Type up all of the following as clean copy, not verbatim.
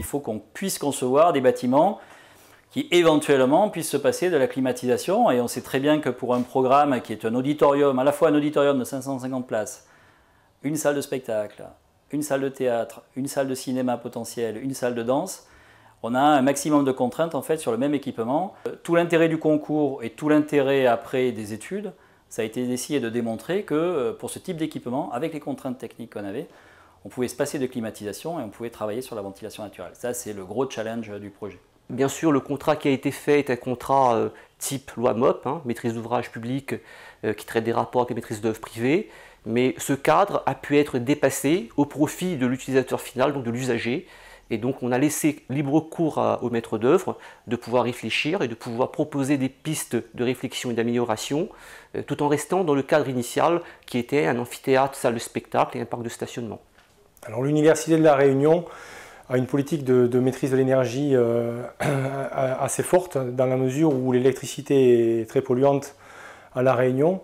il faut qu'on puisse concevoir des bâtiments qui éventuellement puissent se passer de la climatisation. Et on sait très bien que pour un programme qui est un auditorium, à la fois un auditorium de 550 places, une salle de spectacle, une salle de théâtre, une salle de cinéma potentielle, une salle de danse, on a un maximum de contraintes en fait sur le même équipement. Tout l'intérêt du concours et tout l'intérêt après des études, ça a été d'essayer de démontrer que pour ce type d'équipement, avec les contraintes techniques qu'on avait, on pouvait se passer de climatisation et on pouvait travailler sur la ventilation naturelle. Ça, c'est le gros challenge du projet. Bien sûr, le contrat qui a été fait est un contrat type loi MOP, maîtrise d'ouvrage public, qui traite des rapports avec les maîtrises d'œuvre privées, mais ce cadre a pu être dépassé au profit de l'utilisateur final, donc de l'usager, et donc on a laissé libre cours au maître d'œuvre de pouvoir réfléchir et de pouvoir proposer des pistes de réflexion et d'amélioration, tout en restant dans le cadre initial qui était un amphithéâtre, salle de spectacle et un parc de stationnement. Alors l'Université de La Réunion a une politique de maîtrise de l'énergie assez forte, dans la mesure où l'électricité est très polluante à La Réunion,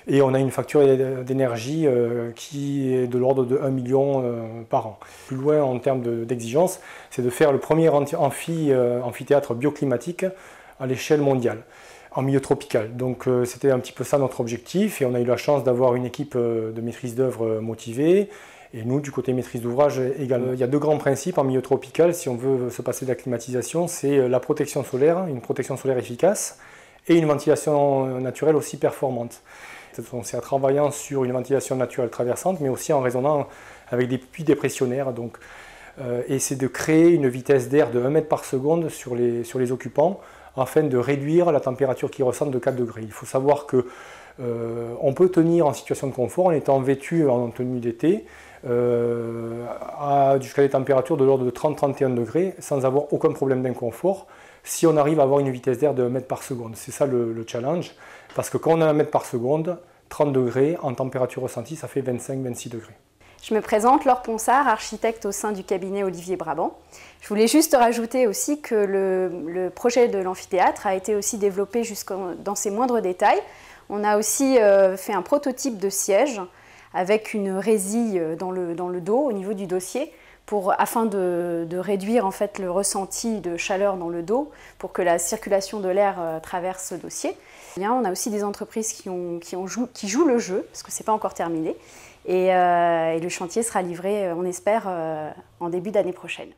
et on a une facture d'énergie qui est de l'ordre de 1 million par an. Plus loin en termes d'exigence, c'est de faire le premier amphithéâtre bioclimatique à l'échelle mondiale, en milieu tropical. Donc c'était un petit peu ça notre objectif, et on a eu la chance d'avoir une équipe de maîtrise d'œuvre motivée, et nous, du côté maîtrise d'ouvrage également. Il y a deux grands principes en milieu tropical, si on veut se passer de la climatisation, c'est la protection solaire, une protection solaire efficace, et une ventilation naturelle aussi performante. C'est en travaillant sur une ventilation naturelle traversante, mais aussi en raisonnant avec des puits dépressionnaires. Donc, et c'est de créer une vitesse d'air de 1 mètre par seconde sur les occupants, afin de réduire la température qu'ils ressentent de 4 degrés. Il faut savoir que on peut tenir en situation de confort en étant vêtu en tenue d'été jusqu'à des températures de l'ordre de 30-31 degrés sans avoir aucun problème d'inconfort si on arrive à avoir une vitesse d'air de 1 mètre par seconde. C'est ça le challenge, parce que quand on a 1 mètre par seconde, 30 degrés en température ressentie, ça fait 25-26 degrés. Je me présente, Laure Ponsard, architecte au sein du cabinet Olivier Brabant. Je voulais juste rajouter aussi que le projet de l'amphithéâtre a été aussi développé dans ses moindres détails. On a aussi fait un prototype de siège avec une résille dans le dos, au niveau du dossier, afin de réduire en fait le ressenti de chaleur dans le dos, pour que la circulation de l'air traverse ce dossier. On a aussi des entreprises qui jouent le jeu, parce que ce n'est pas encore terminé, et le chantier sera livré, on espère, en début d'année prochaine.